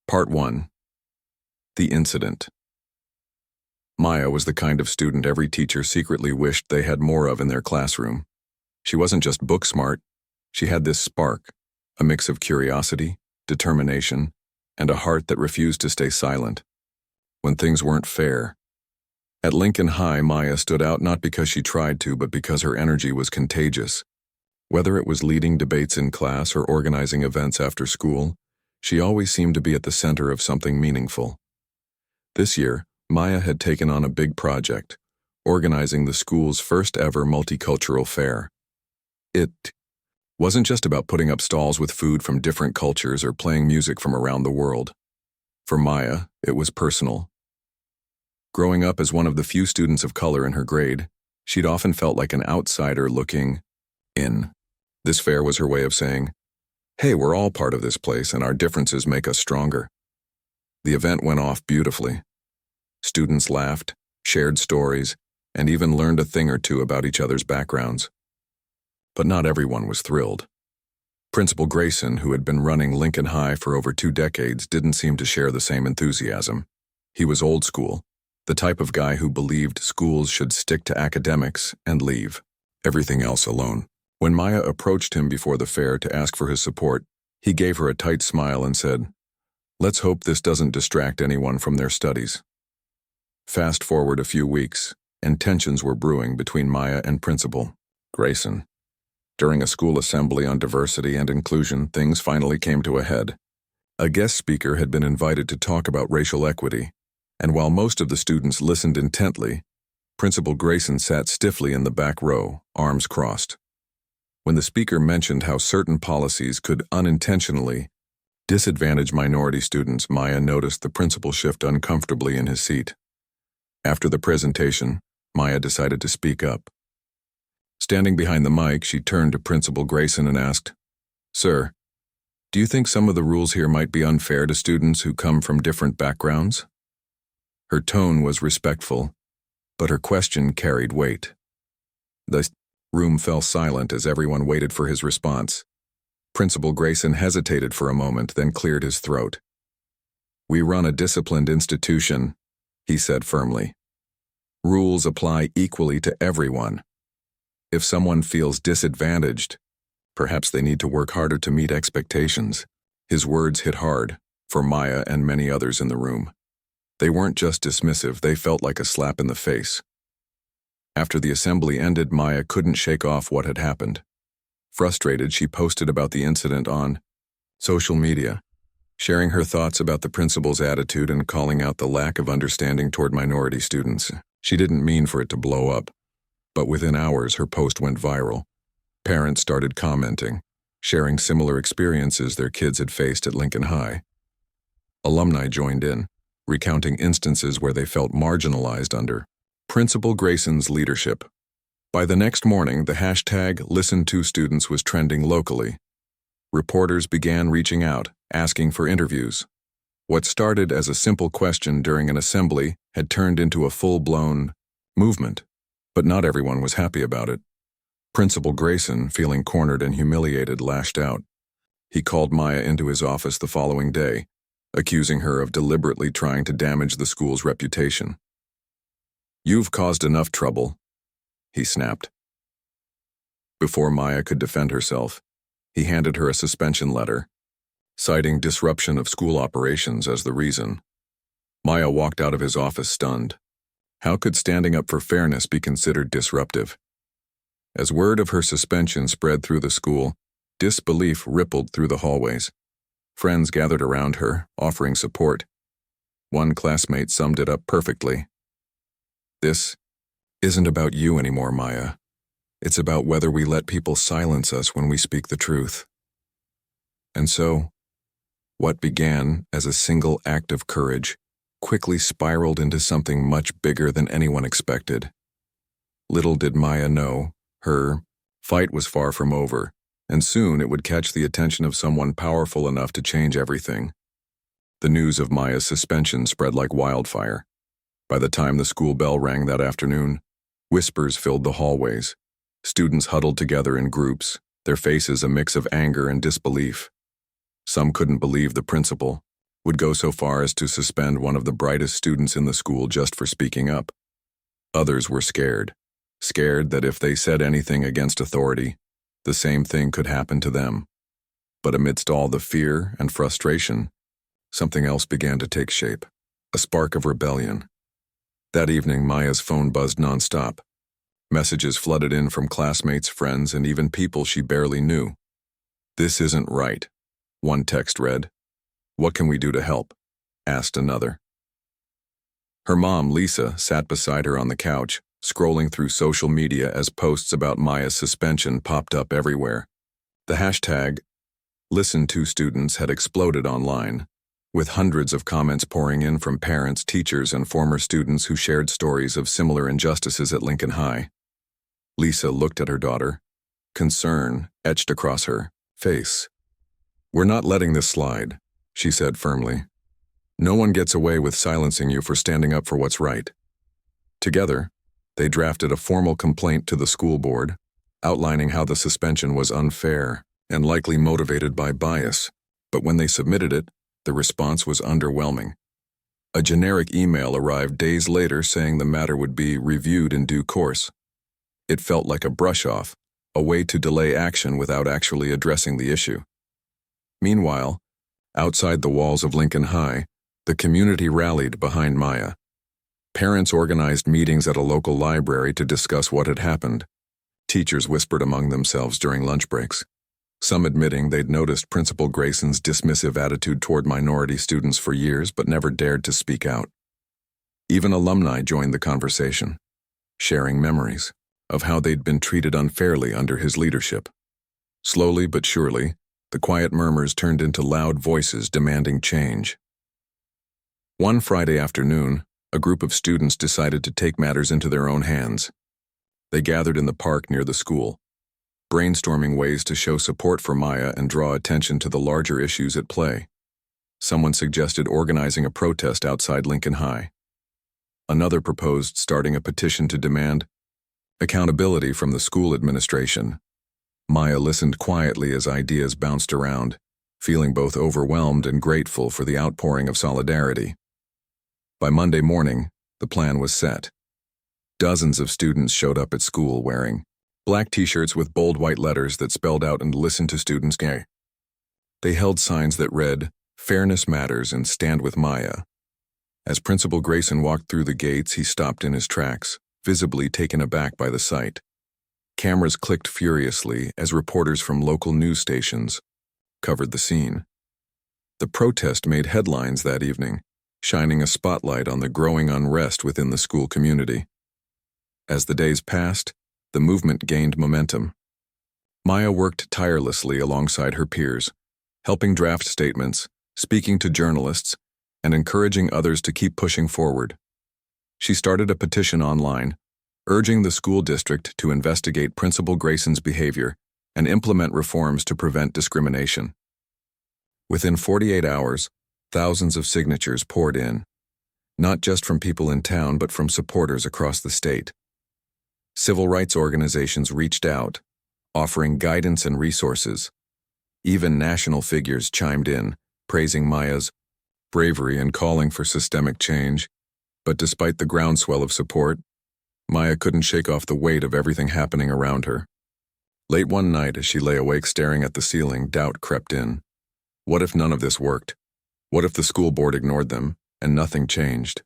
Part 1. The Incident. Maya was the kind of student every teacher secretly wished they had more of in their classroom. She wasn't just book smart, she had this spark, a mix of curiosity, determination, and a heart that refused to stay silent when things weren't fair. At Lincoln High, Maya stood out not because she tried to, but because her energy was contagious. Whether it was leading debates in class or organizing events after school, she always seemed to be at the center of something meaningful. This year, Maya had taken on a big project, organizing the school's first ever multicultural fair. It wasn't just about putting up stalls with food from different cultures or playing music from around the world. For Maya, it was personal. Growing up as one of the few students of color in her grade, she'd often felt like an outsider looking in. This fair was her way of saying, "Hey, we're all part of this place and our differences make us stronger." The event went off beautifully. Students laughed, shared stories, and even learned a thing or two about each other's backgrounds. But not everyone was thrilled. Principal Grayson, who had been running Lincoln High for over 2 decades, didn't seem to share the same enthusiasm. He was old school, the type of guy who believed schools should stick to academics and leave everything else alone. When Maya approached him before the fair to ask for his support, he gave her a tight smile and said, "Let's hope this doesn't distract anyone from their studies." Fast forward a few weeks, and tensions were brewing between Maya and Principal Grayson. During a school assembly on diversity and inclusion, things finally came to a head. A guest speaker had been invited to talk about racial equity, and while most of the students listened intently, Principal Grayson sat stiffly in the back row, arms crossed. When the speaker mentioned how certain policies could unintentionally disadvantage minority students, Maya noticed the principal shift uncomfortably in his seat. After the presentation, Maya decided to speak up. Standing behind the mic, she turned to Principal Grayson and asked, "Sir, do you think some of the rules here might be unfair to students who come from different backgrounds?" Her tone was respectful, but her question carried weight. The room fell silent as everyone waited for his response. Principal Grayson hesitated for a moment, then cleared his throat. "We run a disciplined institution," he said firmly. "Rules apply equally to everyone. If someone feels disadvantaged, perhaps they need to work harder to meet expectations." His words hit hard for Maya and many others in the room. They weren't just dismissive, they felt like a slap in the face. After the assembly ended, Maya couldn't shake off what had happened. Frustrated, she posted about the incident on social media, sharing her thoughts about the principal's attitude and calling out the lack of understanding toward minority students. She didn't mean for it to blow up, but within hours her post went viral. Parents started commenting, sharing similar experiences their kids had faced at Lincoln High. Alumni joined in, recounting instances where they felt marginalized under Principal Grayson's leadership. By the next morning, the hashtag #ListenToStudents was trending locally. Reporters began reaching out, asking for interviews. What started as a simple question during an assembly had turned into a full-blown movement, but not everyone was happy about it. Principal Grayson, feeling cornered and humiliated, lashed out. He called Maya into his office the following day, accusing her of deliberately trying to damage the school's reputation. "You've caused enough trouble," he snapped. Before Maya could defend herself, he handed her a suspension letter, citing disruption of school operations as the reason. Maya walked out of his office stunned. How could standing up for fairness be considered disruptive? As word of her suspension spread through the school, disbelief rippled through the hallways. Friends gathered around her, offering support. One classmate summed it up perfectly. "This isn't about you anymore, Maya. It's about whether we let people silence us when we speak the truth." And so, what began as a single act of courage quickly spiraled into something much bigger than anyone expected. Little did Maya know, her fight was far from over, and soon it would catch the attention of someone powerful enough to change everything. The news of Maya's suspension spread like wildfire. By the time the school bell rang that afternoon, whispers filled the hallways. Students huddled together in groups, their faces a mix of anger and disbelief. Some couldn't believe the principal would go so far as to suspend one of the brightest students in the school just for speaking up. Others were scared that if they said anything against authority, the same thing could happen to them. But amidst all the fear and frustration, something else began to take shape, a spark of rebellion. That evening, Maya's phone buzzed nonstop. Messages flooded in from classmates, friends, and even people she barely knew. "This isn't right," one text read. "What can we do to help?" asked another. Her mom, Lisa, sat beside her on the couch, scrolling through social media as posts about Maya's suspension popped up everywhere. The hashtag #ListenToStudents had exploded online, with hundreds of comments pouring in from parents, teachers, and former students who shared stories of similar injustices at Lincoln High. Lisa looked at her daughter, concern etched across her face. "We're not letting this slide," she said firmly. "No one gets away with silencing you for standing up for what's right." Together, they drafted a formal complaint to the school board, outlining how the suspension was unfair and likely motivated by bias. But when they submitted it, the response was underwhelming. A generic email arrived days later saying the matter would be reviewed in due course. It felt like a brush-off, a way to delay action without actually addressing the issue. Meanwhile, outside the walls of Lincoln High, the community rallied behind Maya. Parents organized meetings at a local library to discuss what had happened. Teachers whispered among themselves during lunch breaks, some admitting they'd noticed Principal Grayson's dismissive attitude toward minority students for years but never dared to speak out. Even alumni joined the conversation, sharing memories of how they'd been treated unfairly under his leadership. Slowly but surely, the quiet murmurs turned into loud voices demanding change. One Friday afternoon, a group of students decided to take matters into their own hands. They gathered in the park near the school, brainstorming ways to show support for Maya and draw attention to the larger issues at play. Someone suggested organizing a protest outside Lincoln High. Another proposed starting a petition to demand accountability from the school administration. Maya listened quietly as ideas bounced around, feeling both overwhelmed and grateful for the outpouring of solidarity. By Monday morning, the plan was set. Dozens of students showed up at school wearing black t-shirts with bold white letters that spelled out "and listen to students gay." They held signs that read, "Fairness Matters" and "Stand with Maya." As Principal Grayson walked through the gates, he stopped in his tracks, visibly taken aback by the sight. Cameras clicked furiously as reporters from local news stations covered the scene. The protest made headlines that evening, shining a spotlight on the growing unrest within the school community. As the days passed, the movement gained momentum. Maya worked tirelessly alongside her peers, helping draft statements, speaking to journalists, and encouraging others to keep pushing forward. She started a petition online, urging the school district to investigate Principal Grayson's behavior and implement reforms to prevent discrimination. Within 48 hours, thousands of signatures poured in, not just from people in town but from supporters across the state. Civil rights organizations reached out, offering guidance and resources. Even national figures chimed in, praising Maya's bravery and calling for systemic change. But despite the groundswell of support, Maya couldn't shake off the weight of everything happening around her. Late one night, as she lay awake staring at the ceiling, doubt crept in. What if none of this worked? What if the school board ignored them and nothing changed?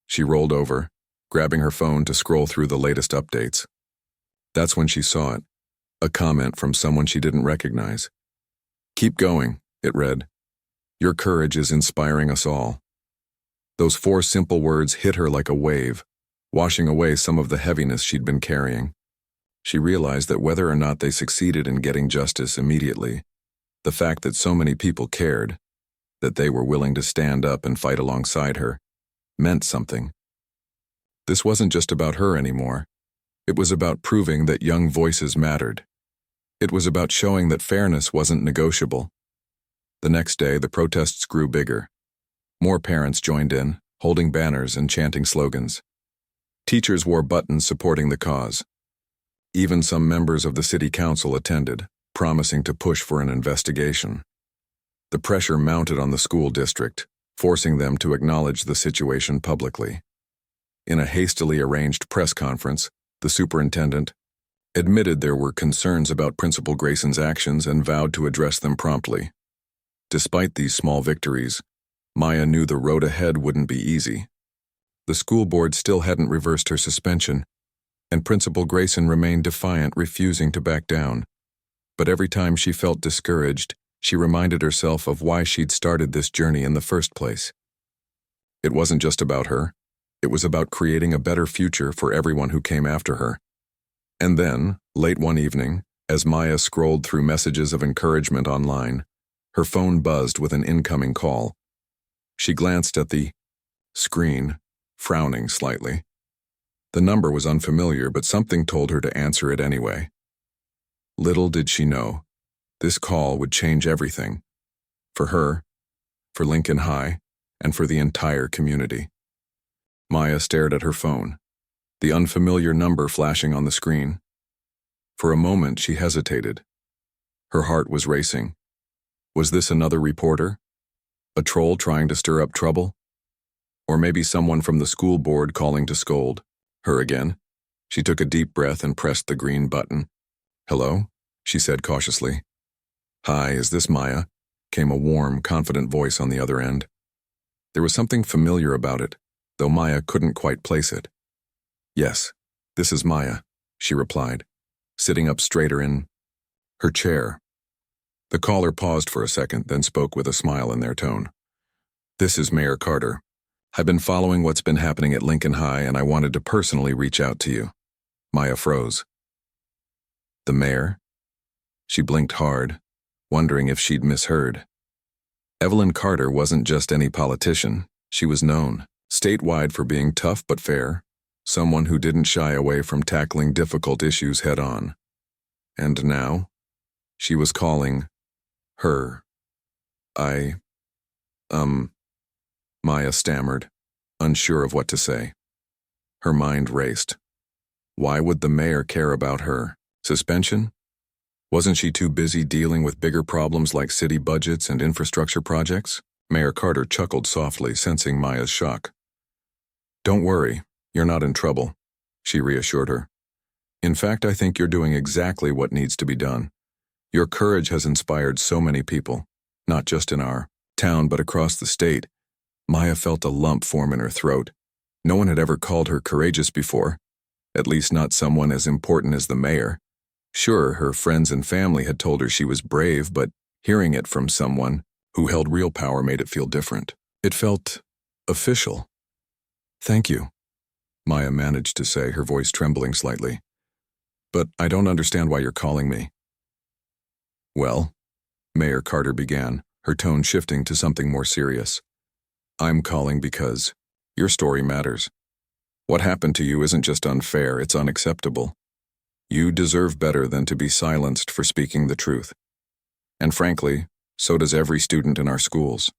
She rolled over, grabbing her phone to scroll through the latest updates. That's when she saw it, a comment from someone she didn't recognize. "Keep going," it read. "Your courage is inspiring us all." Those 4 simple words hit her like a wave, washing away some of the heaviness she'd been carrying. She realized that whether or not they succeeded in getting justice immediately, the fact that so many people cared, that they were willing to stand up and fight alongside her, meant something. This wasn't just about her anymore. It was about proving that young voices mattered. It was about showing that fairness wasn't negotiable. The next day, the protests grew bigger. More parents joined in, holding banners and chanting slogans. Teachers wore buttons supporting the cause. Even some members of the city council attended, promising to push for an investigation. The pressure mounted on the school district, forcing them to acknowledge the situation publicly. In a hastily arranged press conference, the superintendent admitted there were concerns about Principal Grayson's actions and vowed to address them promptly. Despite these small victories, Maya knew the road ahead wouldn't be easy. The school board still hadn't reversed her suspension, and Principal Grayson remained defiant, refusing to back down. But every time she felt discouraged, she reminded herself of why she'd started this journey in the first place. It wasn't just about her. It was about creating a better future for everyone who came after her. And then, late one evening, as Maya scrolled through messages of encouragement online, her phone buzzed with an incoming call. She glanced at the screen, frowning slightly. The number was unfamiliar, but something told her to answer it anyway. Little did she know, this call would change everything. For her, for Lincoln High, and for the entire community. Maya stared at her phone, the unfamiliar number flashing on the screen. For a moment, she hesitated. Her heart was racing. Was this another reporter? A troll trying to stir up trouble? Or maybe someone from the school board calling to scold her again? She took a deep breath and pressed the green button. "Hello?" she said cautiously. "Hi, is this Maya?" came a warm, confident voice on the other end. There was something familiar about it, though Maya couldn't quite place it. "Yes, this is Maya," she replied, sitting up straighter in her chair. The caller paused for a second, then spoke with a smile in their tone. "This is Mayor Carter. I've been following what's been happening at Lincoln High, and I wanted to personally reach out to you." Maya froze. The mayor? She blinked hard, wondering if she'd misheard. Evelyn Carter wasn't just any politician. She was known, statewide, for being tough but fair, someone who didn't shy away from tackling difficult issues head-on. And now, she was calling her. Maya stammered, unsure of what to say. Her mind raced. Why would the mayor care about her? Suspension? Wasn't she too busy dealing with bigger problems like city budgets and infrastructure projects? Mayor Carter chuckled softly, sensing Maya's shock. "Don't worry, you're not in trouble," she reassured her. "In fact, I think you're doing exactly what needs to be done. Your courage has inspired so many people, not just in our town but across the state." Maya felt a lump form in her throat. No one had ever called her courageous before, at least not someone as important as the mayor. Sure, her friends and family had told her she was brave, but hearing it from someone who held real power made it feel different. It felt official. "Thank you," Maya managed to say, her voice trembling slightly. "But I don't understand why you're calling me." "Well," Mayor Carter began, her tone shifting to something more serious. "I'm calling because your story matters. What happened to you isn't just unfair, it's unacceptable. You deserve better than to be silenced for speaking the truth. And frankly, so does every student in our schools."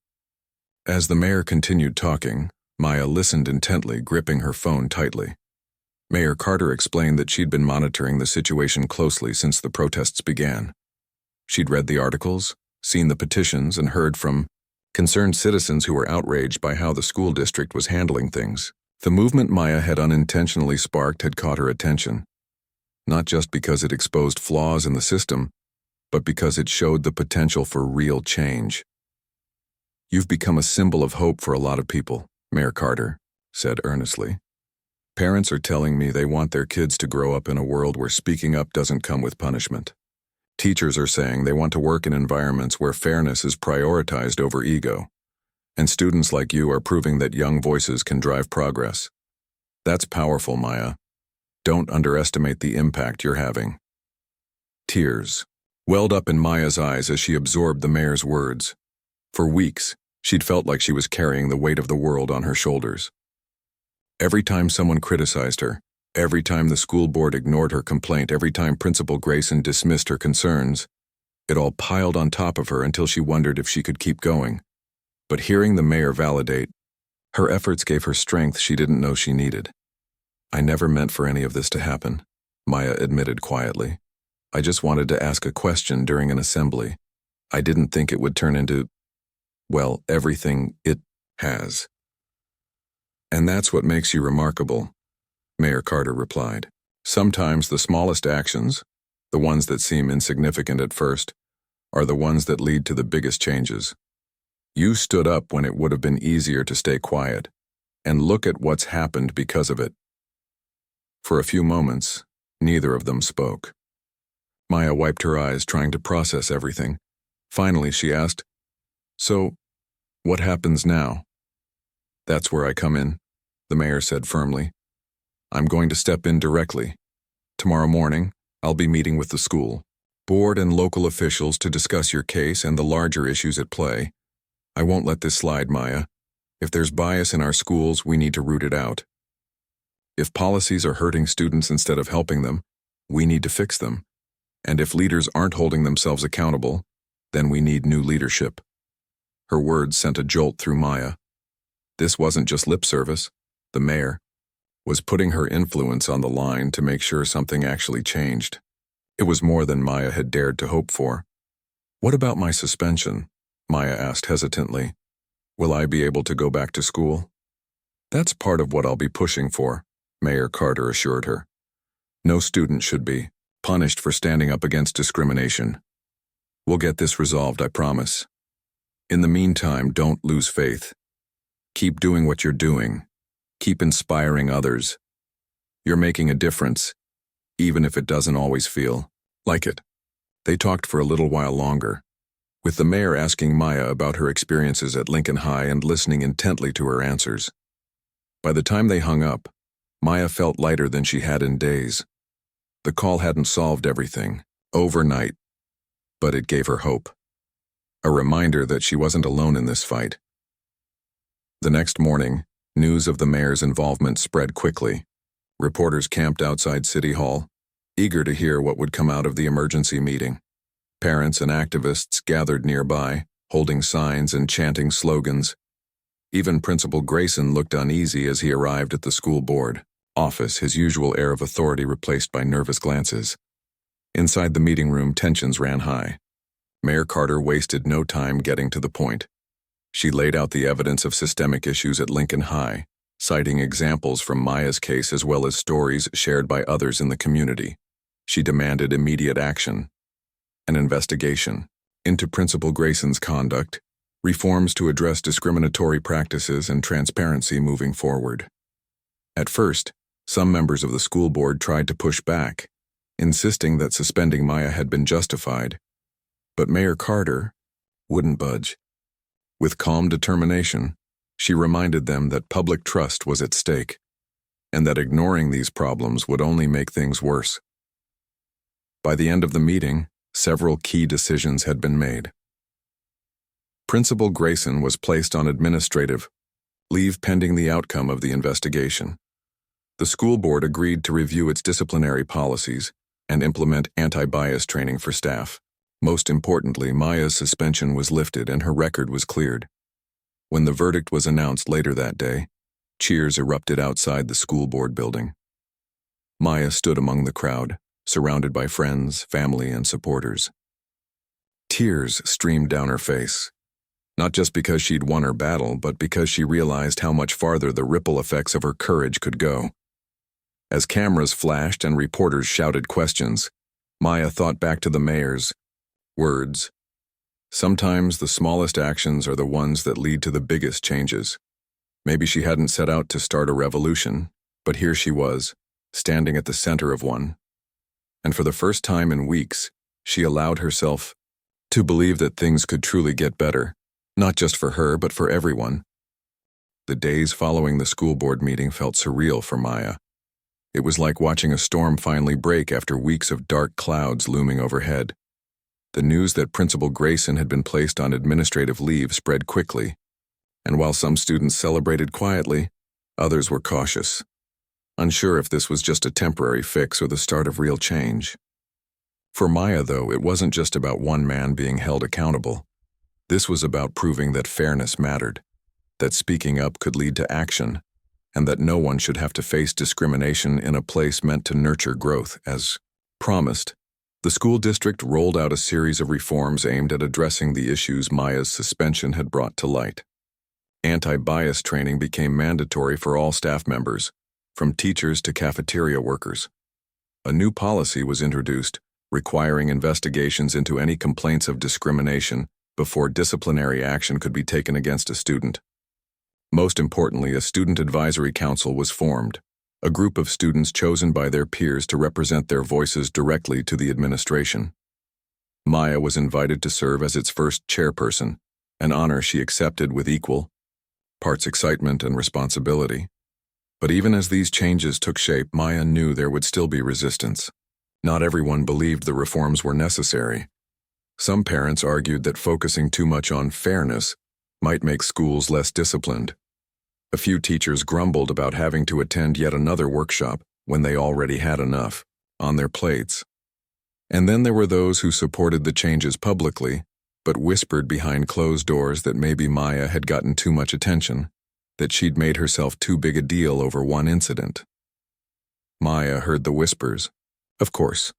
As the mayor continued talking, Maya listened intently, gripping her phone tightly. Mayor Carter explained that she'd been monitoring the situation closely since the protests began. She'd read the articles, seen the petitions, and heard from concerned citizens who were outraged by how the school district was handling things. The movement Maya had unintentionally sparked had caught her attention, not just because it exposed flaws in the system, but because it showed the potential for real change. "You've become a symbol of hope for a lot of people," Mayor Carter said earnestly. "Parents are telling me they want their kids to grow up in a world where speaking up doesn't come with punishment. Teachers are saying they want to work in environments where fairness is prioritized over ego. And students like you are proving that young voices can drive progress. That's powerful, Maya. Don't underestimate the impact you're having." Tears welled up in Maya's eyes as she absorbed the mayor's words. For weeks, she'd felt like she was carrying the weight of the world on her shoulders. Every time someone criticized her, every time the school board ignored her complaint, every time Principal Grayson dismissed her concerns, it all piled on top of her until she wondered if she could keep going. But hearing the mayor validate her efforts gave her strength she didn't know she needed. "I never meant for any of this to happen," Maya admitted quietly. "I just wanted to ask a question during an assembly. I didn't think it would turn into..." Well, everything it has. And that's what makes you remarkable, Mayor Carter replied. Sometimes the smallest actions, the ones that seem insignificant at first, are the ones that lead to the biggest changes. You stood up when it would have been easier to stay quiet, and look at what's happened because of it. For a few moments, neither of them spoke. Maya wiped her eyes, trying to process everything. Finally, she asked, "So, what happens now?" "That's where I come in," the mayor said firmly. "I'm going to step in directly. Tomorrow morning, I'll be meeting with the school board and local officials to discuss your case and the larger issues at play. I won't let this slide, Maya. If there's bias in our schools, we need to root it out. If policies are hurting students instead of helping them, we need to fix them. And if leaders aren't holding themselves accountable, then we need new leadership." Her words sent a jolt through Maya. This wasn't just lip service. The mayor was putting her influence on the line to make sure something actually changed. It was more than Maya had dared to hope for. "What about my suspension?" Maya asked hesitantly. "Will I be able to go back to school?" "That's part of what I'll be pushing for," Mayor Carter assured her. "No student should be punished for standing up against discrimination. We'll get this resolved, I promise. In the meantime, don't lose faith. Keep doing what you're doing. Keep inspiring others. You're making a difference, even if it doesn't always feel like it." They talked for a little while longer, with the mayor asking Maya about her experiences at Lincoln High and listening intently to her answers. By the time they hung up, Maya felt lighter than she had in days. The call hadn't solved everything overnight, but it gave her hope. A reminder that she wasn't alone in this fight. The next morning, news of the mayor's involvement spread quickly. Reporters camped outside City Hall, eager to hear what would come out of the emergency meeting. Parents and activists gathered nearby, holding signs and chanting slogans. Even Principal Grayson looked uneasy as he arrived at the school board office, his usual air of authority replaced by nervous glances. Inside the meeting room, tensions ran high. Mayor Carter wasted no time getting to the point. She laid out the evidence of systemic issues at Lincoln High, citing examples from Maya's case as well as stories shared by others in the community. She demanded immediate action, an investigation into Principal Grayson's conduct, reforms to address discriminatory practices, and transparency moving forward. At first, some members of the school board tried to push back, insisting that suspending Maya had been justified, but Mayor Carter wouldn't budge. With calm determination, she reminded them that public trust was at stake, and that ignoring these problems would only make things worse. By the end of the meeting, several key decisions had been made. Principal Grayson was placed on administrative leave pending the outcome of the investigation. The school board agreed to review its disciplinary policies and implement anti-bias training for staff. Most importantly, Maya's suspension was lifted and her record was cleared. When the verdict was announced later that day, cheers erupted outside the school board building. Maya stood among the crowd, surrounded by friends, family, and supporters. Tears streamed down her face, not just because she'd won her battle, but because she realized how much farther the ripple effects of her courage could go. As cameras flashed and reporters shouted questions, Maya thought back to the mayor's words. Sometimes the smallest actions are the ones that lead to the biggest changes. Maybe she hadn't set out to start a revolution, but here she was, standing at the center of one. And for the first time in weeks, she allowed herself to believe that things could truly get better, not just for her, but for everyone. The days following the school board meeting felt surreal for Maya. It was like watching a storm finally break after weeks of dark clouds looming overhead. The news that Principal Grayson had been placed on administrative leave spread quickly, and while some students celebrated quietly, others were cautious, unsure if this was just a temporary fix or the start of real change. For Maya, though, it wasn't just about one man being held accountable. This was about proving that fairness mattered, that speaking up could lead to action, and that no one should have to face discrimination in a place meant to nurture growth. As promised, The school district rolled out a series of reforms aimed at addressing the issues Maya's suspension had brought to light. Anti-bias training became mandatory for all staff members, from teachers to cafeteria workers. A new policy was introduced, requiring investigations into any complaints of discrimination before disciplinary action could be taken against a student. Most importantly, a student advisory council was formed, a group of students chosen by their peers to represent their voices directly to the administration. Maya was invited to serve as its first chairperson, an honor she accepted with equal parts excitement and responsibility. But even as these changes took shape, Maya knew there would still be resistance. Not everyone believed the reforms were necessary. Some parents argued that focusing too much on fairness might make schools less disciplined. A few teachers grumbled about having to attend yet another workshop when they already had enough on their plates. And then there were those who supported the changes publicly, but whispered behind closed doors that maybe Maya had gotten too much attention, that she'd made herself too big a deal over one incident. Maya heard the whispers. Of course,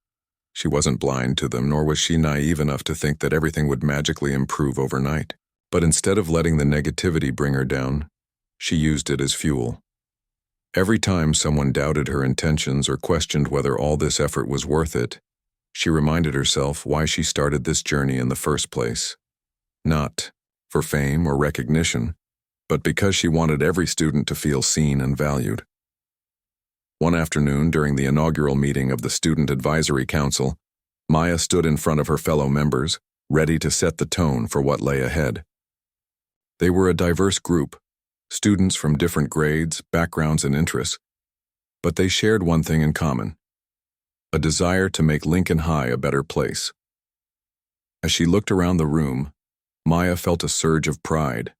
she wasn't blind to them, nor was she naive enough to think that everything would magically improve overnight. But instead of letting the negativity bring her down, she used it as fuel. Every time someone doubted her intentions or questioned whether all this effort was worth it, she reminded herself why she started this journey in the first place. Not for fame or recognition, but because she wanted every student to feel seen and valued. One afternoon, during the inaugural meeting of the Student Advisory Council, Maya stood in front of her fellow members, ready to set the tone for what lay ahead. They were a diverse group, students from different grades, backgrounds, and interests, but they shared one thing in common: a desire to make Lincoln High a better place. As she looked around the room, Maya felt a surge of pride.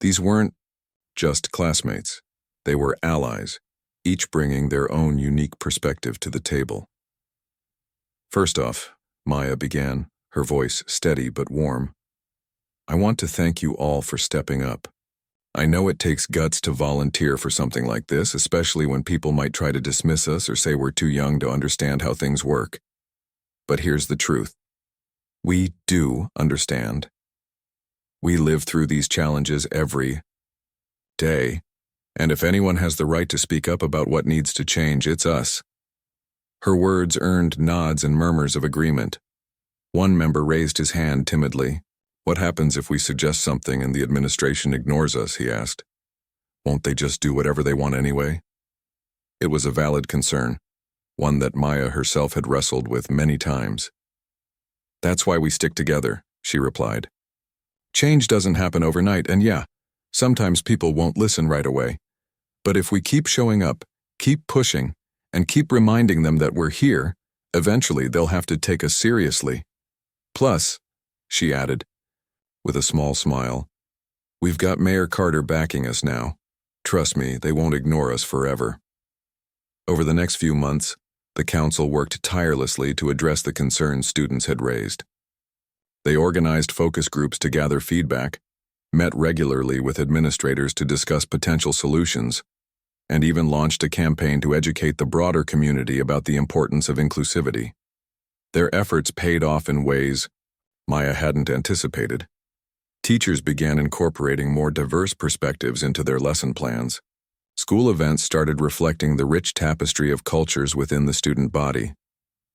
These weren't just classmates. They were allies, each bringing their own unique perspective to the table. First off, Maya began, her voice steady but warm. I want to thank you all for stepping up. I know it takes guts to volunteer for something like this, especially when people might try to dismiss us or say we're too young to understand how things work. But here's the truth. We do understand. We live through these challenges every day, and if anyone has the right to speak up about what needs to change, it's us. Her words earned nods and murmurs of agreement. One member raised his hand timidly. What happens if we suggest something and the administration ignores us, he asked. Won't they just do whatever they want anyway? It was a valid concern, one that Maya herself had wrestled with many times. That's why we stick together, she replied. Change doesn't happen overnight, and yeah, sometimes people won't listen right away. But if we keep showing up, keep pushing, and keep reminding them that we're here, eventually they'll have to take us seriously. Plus, she added, with a small smile, we've got Mayor Carter backing us now. Trust me, they won't ignore us forever. Over the next few months, the council worked tirelessly to address the concerns students had raised. They organized focus groups to gather feedback, met regularly with administrators to discuss potential solutions, and even launched a campaign to educate the broader community about the importance of inclusivity. Their efforts paid off in ways Maya hadn't anticipated. Teachers began incorporating more diverse perspectives into their lesson plans. School events started reflecting the rich tapestry of cultures within the student body.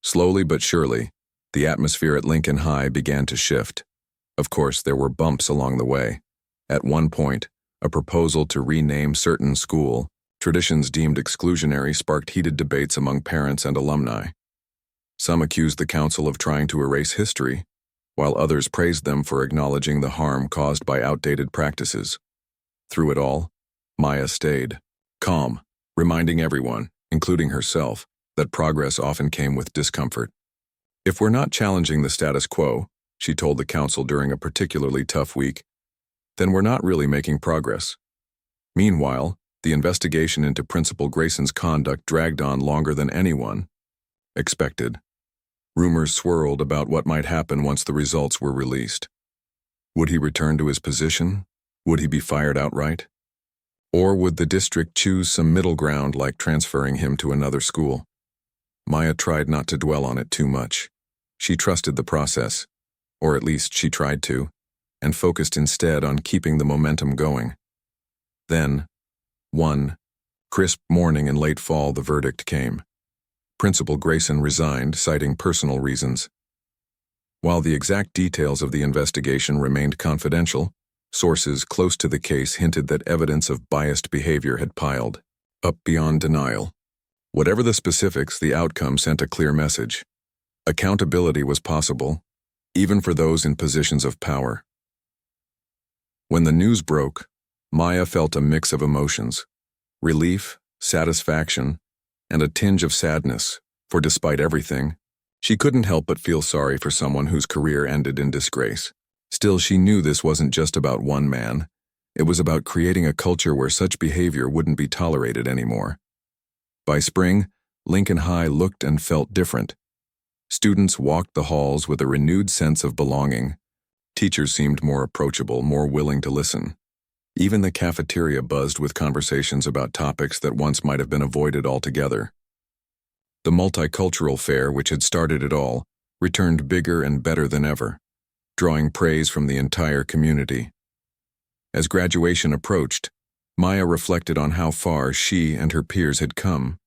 Slowly but surely, the atmosphere at Lincoln High began to shift. Of course, there were bumps along the way. At one point, a proposal to rename certain school traditions deemed exclusionary sparked heated debates among parents and alumni. Some accused the council of trying to erase history, while others praised them for acknowledging the harm caused by outdated practices. Through it all, Maya stayed calm, reminding everyone, including herself, that progress often came with discomfort. If we're not challenging the status quo, she told the council during a particularly tough week, then we're not really making progress. Meanwhile, the investigation into Principal Grayson's conduct dragged on longer than anyone expected. Rumors swirled about what might happen once the results were released. Would he return to his position? Would he be fired outright? Or would the district choose some middle ground like transferring him to another school? Maya tried not to dwell on it too much. She trusted the process, or at least she tried to, and focused instead on keeping the momentum going. Then, one crisp morning in late fall, the verdict came. Principal Grayson resigned, citing personal reasons. While the exact details of the investigation remained confidential, sources close to the case hinted that evidence of biased behavior had piled up beyond denial. Whatever the specifics, the outcome sent a clear message. Accountability was possible, even for those in positions of power. When the news broke, Maya felt a mix of emotions: relief, satisfaction, and a tinge of sadness, for despite everything, she couldn't help but feel sorry for someone whose career ended in disgrace. Still, she knew this wasn't just about one man. It was about creating a culture where such behavior wouldn't be tolerated anymore. By spring, Lincoln High looked and felt different. Students walked the halls with a renewed sense of belonging. Teachers seemed more approachable, more willing to listen. Even the cafeteria buzzed with conversations about topics that once might have been avoided altogether. The multicultural fair, which had started it all, returned bigger and better than ever, drawing praise from the entire community. As graduation approached, Maya reflected on how far she and her peers had come.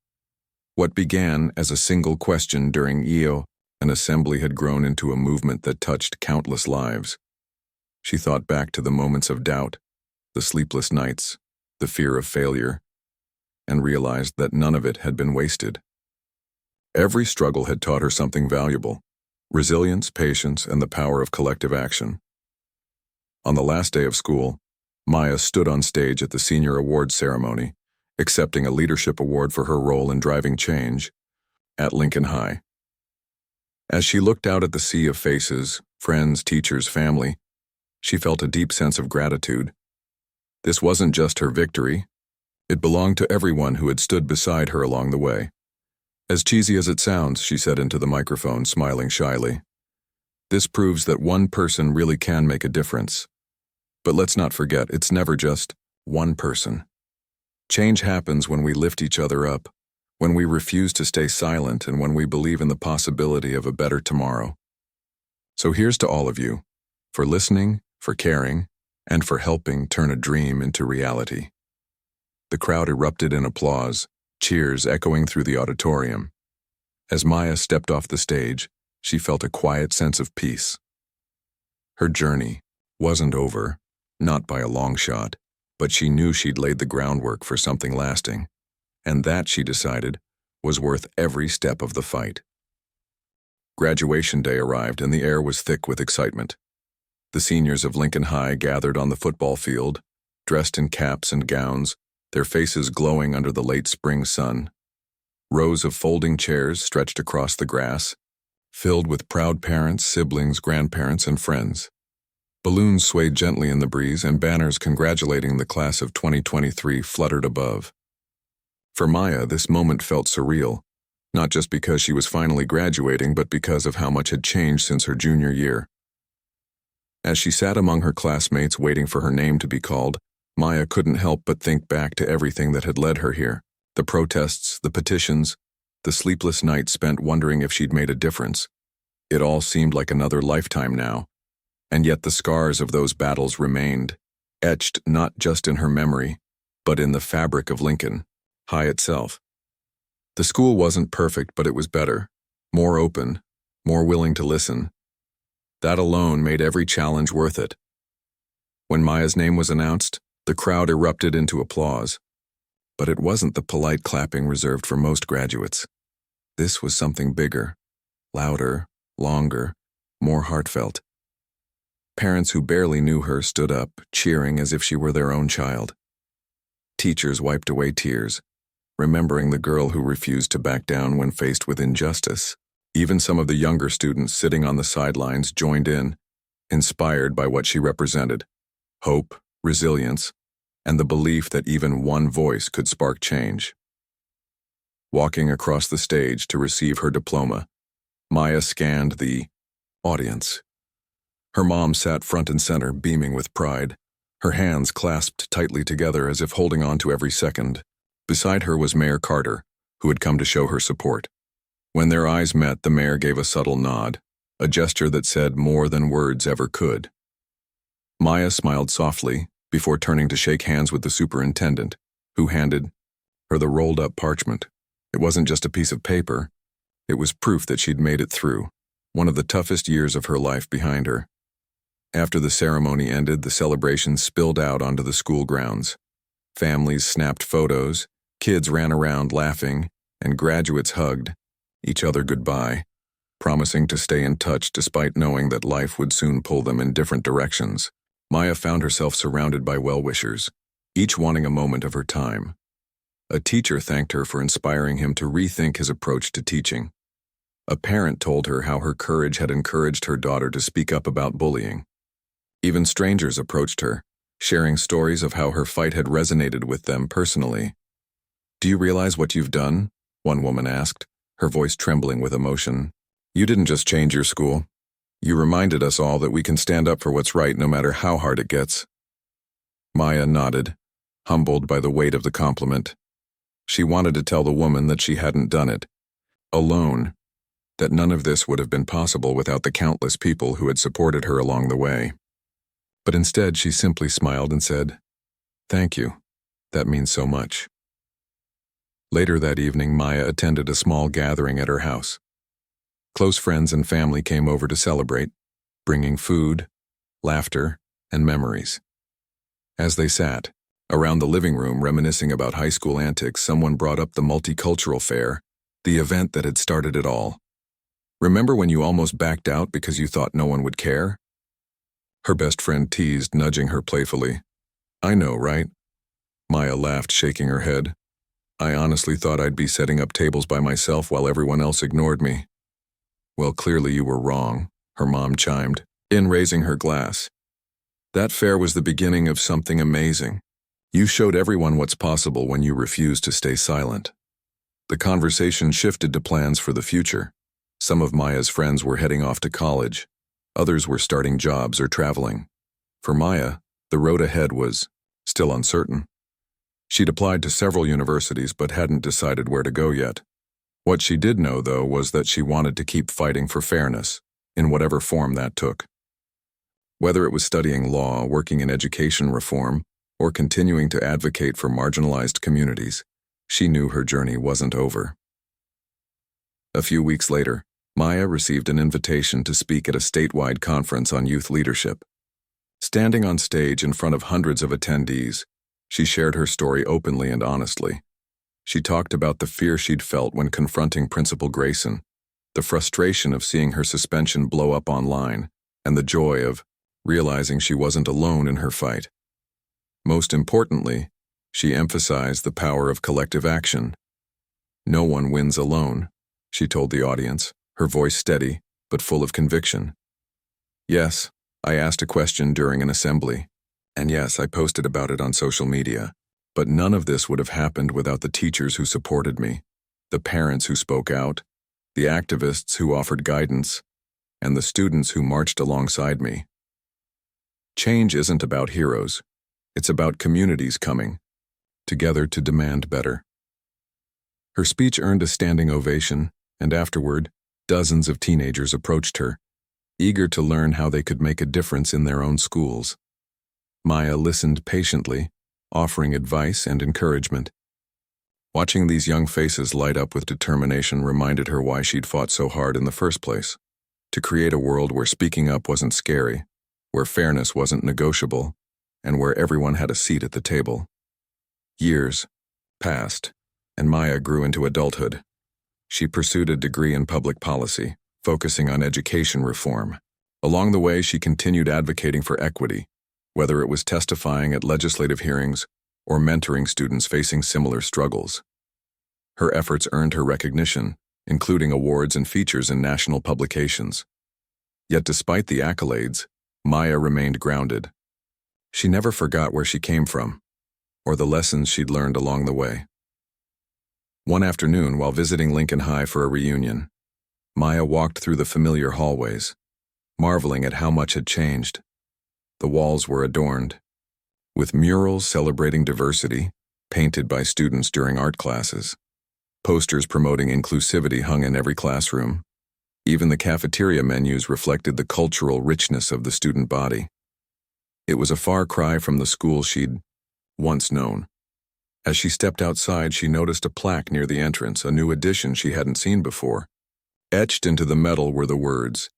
What began as a single question during EO, an assembly, had grown into a movement that touched countless lives. She thought back to the moments of doubt, the sleepless nights, the fear of failure, and realized that none of it had been wasted. Every struggle had taught her something valuable: resilience, patience, and the power of collective action. On the last day of school, Maya stood on stage at the senior awards ceremony, accepting a leadership award for her role in driving change at Lincoln High. As she looked out at the sea of faces, friends, teachers, family, she felt a deep sense of gratitude. This wasn't just her victory. It belonged to everyone who had stood beside her along the way. As cheesy as it sounds, she said into the microphone, smiling shyly, this proves that one person really can make a difference. But let's not forget, it's never just one person. Change happens when we lift each other up, when we refuse to stay silent, and when we believe in the possibility of a better tomorrow. So here's to all of you, for listening, for caring, and for helping turn a dream into reality. The crowd erupted in applause, cheers echoing through the auditorium. As Maya stepped off the stage, she felt a quiet sense of peace. Her journey wasn't over, not by a long shot, but she knew she'd laid the groundwork for something lasting, and that, she decided, was worth every step of the fight. Graduation day arrived, and the air was thick with excitement. The seniors of Lincoln High gathered on the football field, dressed in caps and gowns, their faces glowing under the late spring sun. Rows of folding chairs stretched across the grass, filled with proud parents, siblings, grandparents, and friends. Balloons swayed gently in the breeze, and banners congratulating the class of 2023 fluttered above. For Maya, this moment felt surreal, not just because she was finally graduating, but because of how much had changed since her junior year. As she sat among her classmates waiting for her name to be called, Maya couldn't help but think back to everything that had led her here: the protests, the petitions, the sleepless nights spent wondering if she'd made a difference. It all seemed like another lifetime now, and yet the scars of those battles remained, etched not just in her memory, but in the fabric of Lincoln High itself. The school wasn't perfect, but it was better, more open, more willing to listen. That alone made every challenge worth it. When Maya's name was announced, the crowd erupted into applause. But it wasn't the polite clapping reserved for most graduates. This was something bigger, louder, longer, more heartfelt. Parents who barely knew her stood up, cheering as if she were their own child. Teachers wiped away tears, remembering the girl who refused to back down when faced with injustice. Even some of the younger students sitting on the sidelines joined in, inspired by what she represented: hope, resilience, and the belief that even one voice could spark change. Walking across the stage to receive her diploma, Maya scanned the audience. Her mom sat front and center, beaming with pride, her hands clasped tightly together as if holding on to every second. Beside her was Mayor Carter, who had come to show her support. When their eyes met, the mayor gave a subtle nod, a gesture that said more than words ever could. Maya smiled softly before turning to shake hands with the superintendent, who handed her the rolled-up parchment. It wasn't just a piece of paper. It was proof that she'd made it through, one of the toughest years of her life behind her. After the ceremony ended, the celebration spilled out onto the school grounds. Families snapped photos, kids ran around laughing, and graduates hugged each other goodbye, promising to stay in touch despite knowing that life would soon pull them in different directions. Maya found herself surrounded by well-wishers, each wanting a moment of her time. A teacher thanked her for inspiring him to rethink his approach to teaching. A parent told her how her courage had encouraged her daughter to speak up about bullying. Even strangers approached her, sharing stories of how her fight had resonated with them personally. "Do you realize what you've done?" one woman asked, her voice trembling with emotion. "You didn't just change your school. You reminded us all that we can stand up for what's right no matter how hard it gets." Maya nodded, humbled by the weight of the compliment. She wanted to tell the woman that she hadn't done it alone, that none of this would have been possible without the countless people who had supported her along the way. But instead, she simply smiled and said, "Thank you. That means so much." Later that evening, Maya attended a small gathering at her house. Close friends and family came over to celebrate, bringing food, laughter, and memories. As they sat around the living room reminiscing about high school antics, someone brought up the multicultural fair, the event that had started it all. "Remember when you almost backed out because you thought no one would care?" Her best friend teased, nudging her playfully. "I know, right?" Maya laughed, shaking her head. "I honestly thought I'd be setting up tables by myself while everyone else ignored me." "Well, clearly you were wrong," her mom chimed in, raising her glass. "That fair was the beginning of something amazing. You showed everyone what's possible when you refused to stay silent." The conversation shifted to plans for the future. Some of Maya's friends were heading off to college. Others were starting jobs or traveling. For Maya, the road ahead was still uncertain. She'd applied to several universities but hadn't decided where to go yet. What she did know, though, was that she wanted to keep fighting for fairness, in whatever form that took. Whether it was studying law, working in education reform, or continuing to advocate for marginalized communities, she knew her journey wasn't over. A few weeks later, Maya received an invitation to speak at a statewide conference on youth leadership. Standing on stage in front of hundreds of attendees, she shared her story openly and honestly. She talked about the fear she'd felt when confronting Principal Grayson, the frustration of seeing her suspension blow up online, and the joy of realizing she wasn't alone in her fight. Most importantly, she emphasized the power of collective action. "No one wins alone," she told the audience, her voice steady but full of conviction. "Yes, I asked a question during an assembly, and yes, I posted about it on social media, but none of this would have happened without the teachers who supported me, the parents who spoke out, the activists who offered guidance, and the students who marched alongside me." Change isn't about heroes. It's about communities coming together to demand better. Her speech earned a standing ovation, and afterward, dozens of teenagers approached her, eager to learn how they could make a difference in their own schools. Maya listened patiently, offering advice and encouragement. Watching these young faces light up with determination reminded her why she'd fought so hard in the first place, to create a world where speaking up wasn't scary, where fairness wasn't negotiable, and where everyone had a seat at the table. Years passed, and Maya grew into adulthood. She pursued a degree in public policy, focusing on education reform. Along the way, she continued advocating for equity, whether it was testifying at legislative hearings or mentoring students facing similar struggles. Her efforts earned her recognition, including awards and features in national publications. Yet despite the accolades, Maya remained grounded. She never forgot where she came from, or the lessons she'd learned along the way. One afternoon, while visiting Lincoln High for a reunion, Maya walked through the familiar hallways, marveling at how much had changed. The walls were adorned with murals celebrating diversity, painted by students during art classes. Posters promoting inclusivity hung in every classroom. Even the cafeteria menus reflected the cultural richness of the student body. It was a far cry from the school she'd once known. As she stepped outside, she noticed a plaque near the entrance, a new addition she hadn't seen before. Etched into the metal were the words,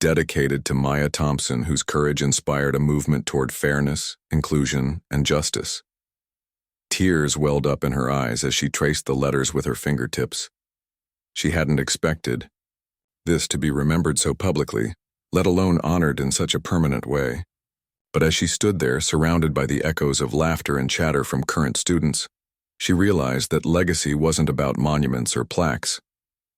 "Dedicated to Maya Thompson, whose courage inspired a movement toward fairness, inclusion, and justice." Tears welled up in her eyes as she traced the letters with her fingertips. She hadn't expected this to be remembered so publicly, let alone honored in such a permanent way. But as she stood there, surrounded by the echoes of laughter and chatter from current students, she realized that legacy wasn't about monuments or plaques.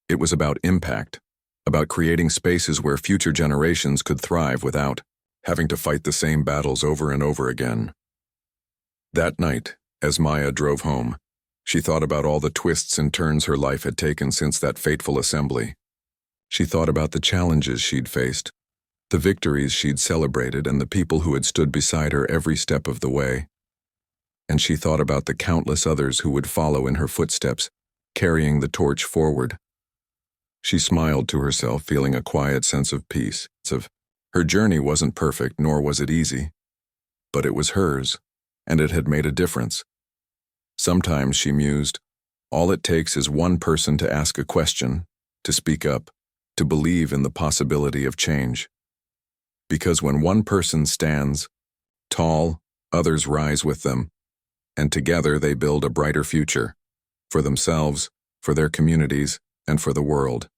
It was about impact, about creating spaces where future generations could thrive without having to fight the same battles over and over again. That night, as Maya drove home, she thought about all the twists and turns her life had taken since that fateful assembly. She thought about the challenges she'd faced, the victories she'd celebrated, and the people who had stood beside her every step of the way. And she thought about the countless others who would follow in her footsteps, carrying the torch forward. She smiled to herself, feeling a quiet sense of peace. Her journey wasn't perfect, nor was it easy, but it was hers, and it had made a difference. Sometimes, she mused, all it takes is one person to ask a question, to speak up, to believe in the possibility of change. Because when one person stands tall, others rise with them, and together they build a brighter future, for themselves, for their communities, and for the world.